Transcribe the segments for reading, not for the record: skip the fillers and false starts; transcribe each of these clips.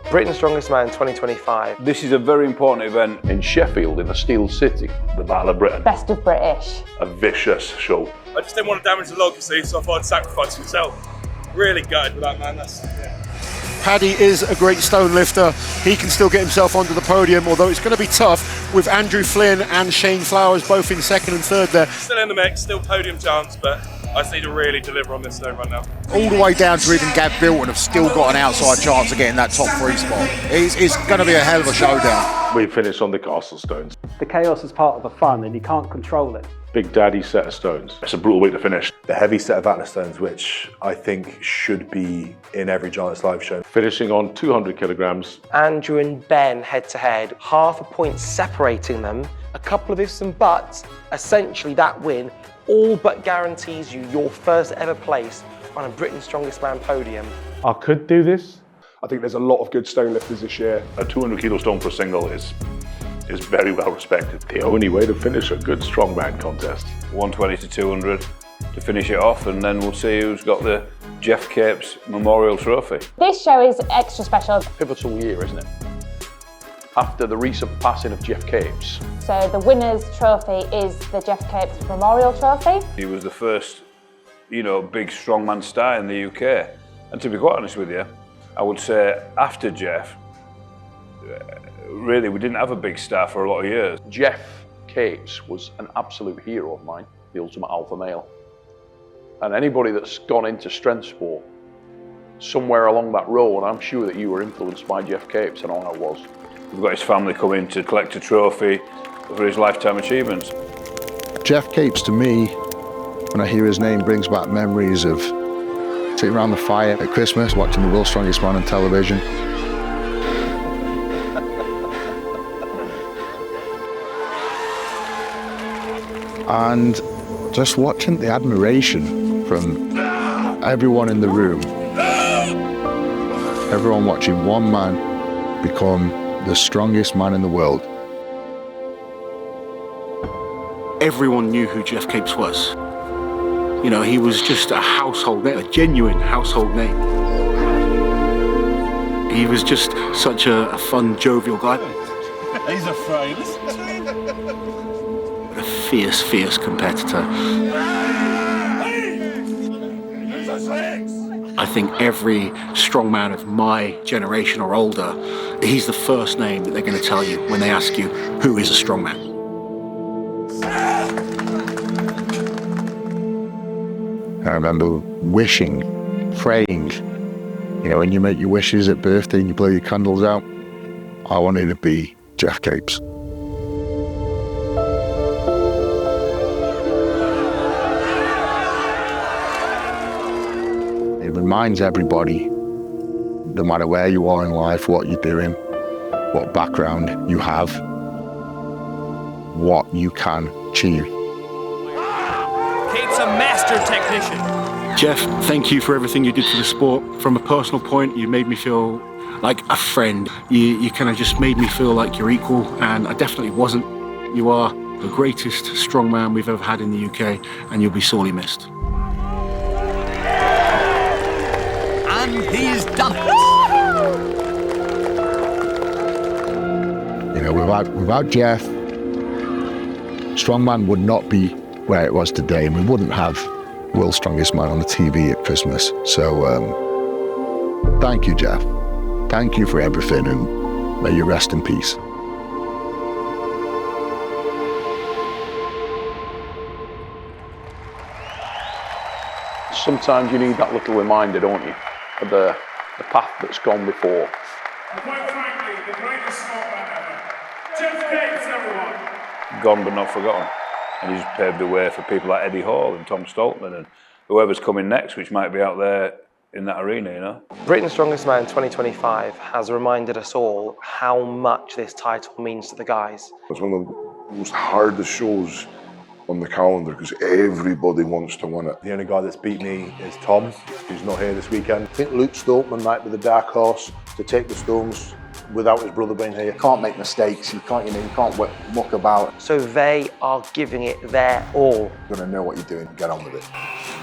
Britain's Strongest Man 2025. This is a very important event in Sheffield, in the Steel City. The Battle of Britain. Best of British. A vicious show. I just didn't want to damage the log, you see, so I thought I'd sacrifice myself. Really gutted with that, man. Paddy is a great stone lifter. He can still get himself onto the podium, although it's going to be tough with Andrew Flynn and Shane Flowers both in second and third there. Still in the mix, still podium chance, but I just need to really deliver on this stone right now. All the way down to even Gav Bilton have still got an outside chance of getting that top 3 spot. It's going to be a hell of a showdown. We finished on the castle stones. The chaos is part of the fun and you can't control it. Big Daddy set of stones. It's a brutal way to finish. The heavy set of Atlas stones, which I think should be in every Giants live show. Finishing on 200 kilograms. Andrew and Ben head to head, half a point separating them, a couple of ifs and buts. Essentially that win all but guarantees you your first ever place on a Britain's Strongest Man podium. I could do this. I think there's a lot of good stone lifters this year. A 200 kilo stone for single is very well respected. The only way to finish a good strongman contest. 120 to 200 to finish it off, and then we'll see who's got the Geoff Capes Memorial Trophy. This show is extra special. Pivotal year, isn't it? After the recent passing of Geoff Capes. So the winner's trophy is the Geoff Capes Memorial Trophy. He was the first, big strongman star in the UK. And to be quite honest with you, I would say after Geoff, really, we didn't have a big star for a lot of years. Geoff Capes was an absolute hero of mine, the ultimate alpha male. And anybody that's gone into strength sport, somewhere along that road, I'm sure that you were influenced by Geoff Capes, and I was. We've got his family coming to collect a trophy for his lifetime achievements. Geoff Capes, to me, when I hear his name, brings back memories of sitting around the fire at Christmas, watching the World's Strongest Man on television. And just watching the admiration from everyone in the room. Everyone watching one man become the strongest man in the world. Everyone knew who Geoff Capes was. He was just a household name, a genuine household name. He was just such a fun, jovial guy. He's afraid. A fierce, fierce competitor. I think every strongman of my generation or older, he's the first name that they're going to tell you when they ask you, who is a strongman? I remember wishing, praying, when you make your wishes at birthday and you blow your candles out, I wanted to be Geoff Capes. It reminds everybody, no matter where you are in life, what you're doing, what background you have, what you can achieve. Kate's a master technician. Geoff, thank you for everything you did for the sport. From a personal point, you made me feel like a friend. You kind of just made me feel like you're equal, and I definitely wasn't. You are the greatest strongman we've ever had in the UK, and you'll be sorely missed. And he's done it! Without Geoff, strongman would not be where it was today, and we wouldn't have World's Strongest Man on the TV at Christmas. So thank you, Geoff. Thank you for everything, and may you rest in peace. Sometimes you need that little reminder, don't you, of the path that's gone before. And quite frankly, the greatest strongman ever. Geoff Capes, everyone. Gone but not forgotten. And he's paved the way for people like Eddie Hall and Tom Stoltman and whoever's coming next, which might be out there in that arena, Britain's Strongest Man 2025 has reminded us all how much this title means to the guys. It's one of the most hardest shows on the calendar because everybody wants to win it. The only guy that's beat me is Tom, who's not here this weekend. I think Luke Stoltman might be the dark horse to take the stones without his brother being here. You can't make mistakes, you can't muck about. So they are giving it their all. You're gonna know what you're doing, get on with it.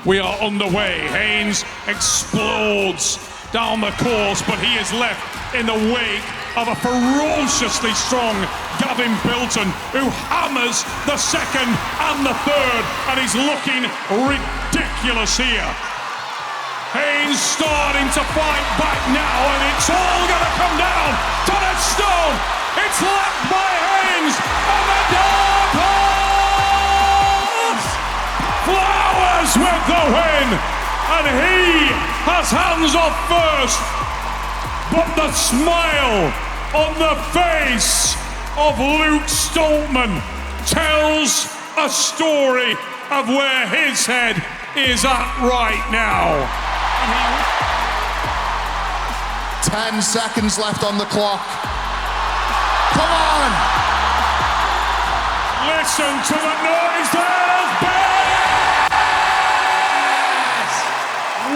We are underway. Haynes explodes down the course, but he is left in the wake of a ferociously strong Gavin Bilton, who hammers the second and the third, and he's looking ridiculous here. Haynes starting to fight back now, and it's all going to come down to the stone. It's left by Haynes, and the dark horse Flowers with the win, and he has hands off first. But the smile on the face of Luke Stoltman tells a story of where his head is at right now. 10 seconds left on the clock. Come on! Listen to the noise, there's Ben!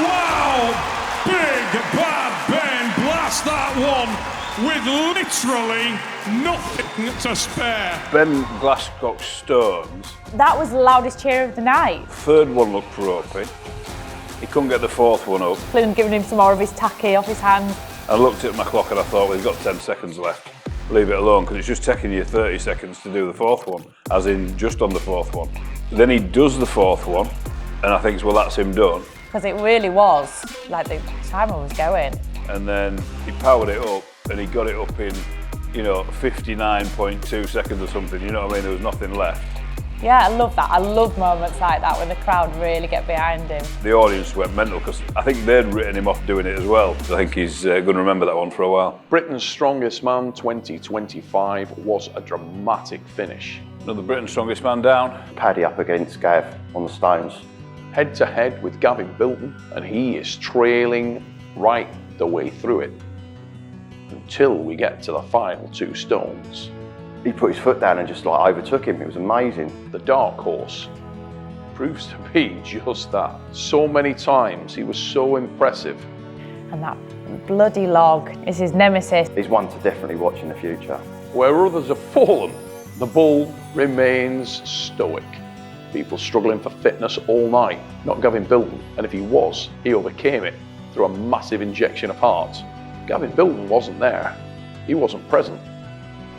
Wow! Big bad Ben blasts that one with literally nothing to spare. Ben Glasscock's stones. That was the loudest cheer of the night. Third one looked ropey. He couldn't get the fourth one up. Flynn giving him some more of his tacky off his hands. I looked at my clock and I thought, well, he's got 10 seconds left. Leave it alone, because it's just taking you 30 seconds to do the fourth one, as in just on the fourth one. Then he does the fourth one, and I think, well, that's him done. Because it really was, like the timer was going. And then he powered it up, and he got it up in, 59.2 seconds or something, you know what I mean? There was nothing left. Yeah, I love that. I love moments like that when the crowd really get behind him. The audience went mental, because I think they'd written him off doing it as well. I think he's going to remember that one for a while. Britain's Strongest Man 2025 was a dramatic finish. Another Britain's Strongest Man down. Paddy up against Geoff on the stones. Head to head with Gavin Bilton, and he is trailing right the way through it until we get to the final two stones. He put his foot down and just overtook him. It was amazing. The dark horse proves to be just that. So many times he was so impressive. And that bloody log is his nemesis. He's one to definitely watch in the future. Where others have fallen, the bull remains stoic. People struggling for fitness all night. Not Gavin Bilton, and if he was, he overcame it through a massive injection of heart. Gavin Bilton wasn't there. He wasn't present.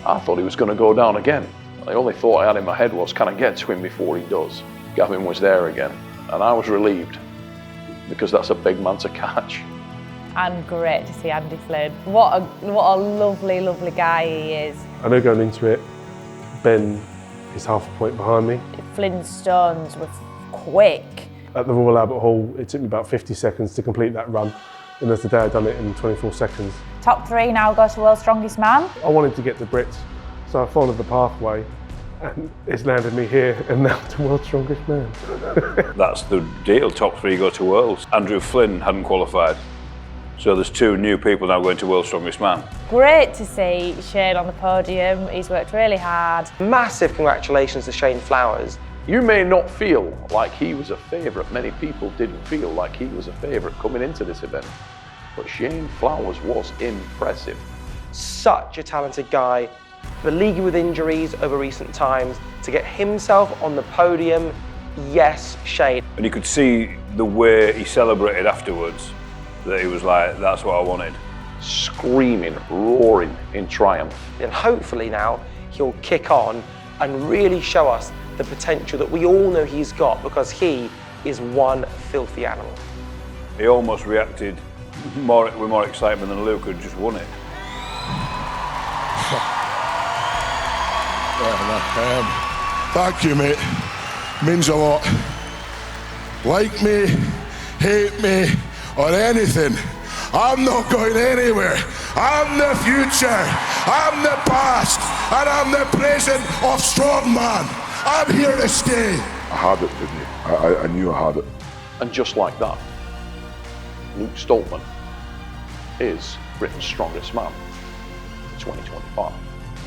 I thought he was going to go down again. The only thought I had in my head was, can I get to him before he does? Gavin was there again, and I was relieved, because that's a big man to catch. And great to see Andy Flynn. What a lovely, lovely guy he is. I know going into it, Ben is half a point behind me. Flynn's stones were quick. At the Royal Albert Hall, it took me about 50 seconds to complete that run, and as the day I'd done it in 24 seconds. Top 3 now go to World's Strongest Man. I wanted to get the Brits, so I followed the pathway, and it's landed me here, and now to World's Strongest Man. That's the deal, top 3 go to Worlds. Andrew Flynn hadn't qualified, so there's 2 new people now going to World's Strongest Man. Great to see Shane on the podium. He's worked really hard. Massive congratulations to Shane Flowers. You may not feel like he was a favourite. Many people didn't feel like he was a favourite coming into this event. But Shane Flowers was impressive. Such a talented guy, beleaguered with injuries over recent times, to get himself on the podium, yes, Shane. And you could see the way he celebrated afterwards, that he was like, that's what I wanted. Screaming, roaring in triumph. And hopefully now he'll kick on and really show us the potential that we all know he's got, because he is one filthy animal. He almost reacted with more excitement than Luke, who just won it. Thank you, mate. Means a lot. Like me, hate me, or anything, I'm not going anywhere. I'm the future, I'm the past, and I'm the present of Strongman. I'm here to stay. I had it, didn't you? I knew I had it. And just like that, Luke Stoltman is Britain's Strongest Man 2025.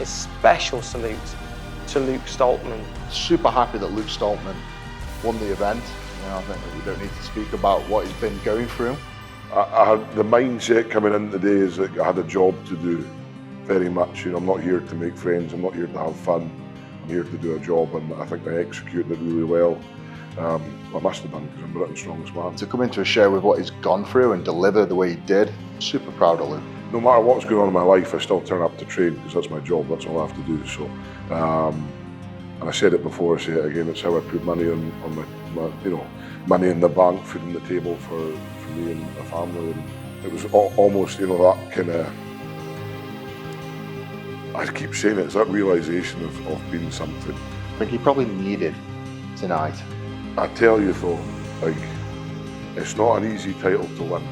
A special salute to Luke Stoltman. Super happy that Luke Stoltman won the event. I think that we don't need to speak about what he's been going through. I had the mindset coming in today is that I had a job to do, very much. I'm not here to make friends, I'm not here to have fun. I'm here to do a job, and I think I executed it really well. I must have done, because I'm Britain's Strongest Man. To come into a show with what he's gone through and deliver the way he did, super proud of Luke. no matter what's going on in my life, I still turn up to train because that's my job. That's all I have to do. So, and I said it before, I say it again. It's how I put money on my money in the bank, food on the table for me and my family. And it was almost, that kind of. I keep saying it. It's that realization of being something. I think he probably needed tonight. I tell you though, like, it's not an easy title to win.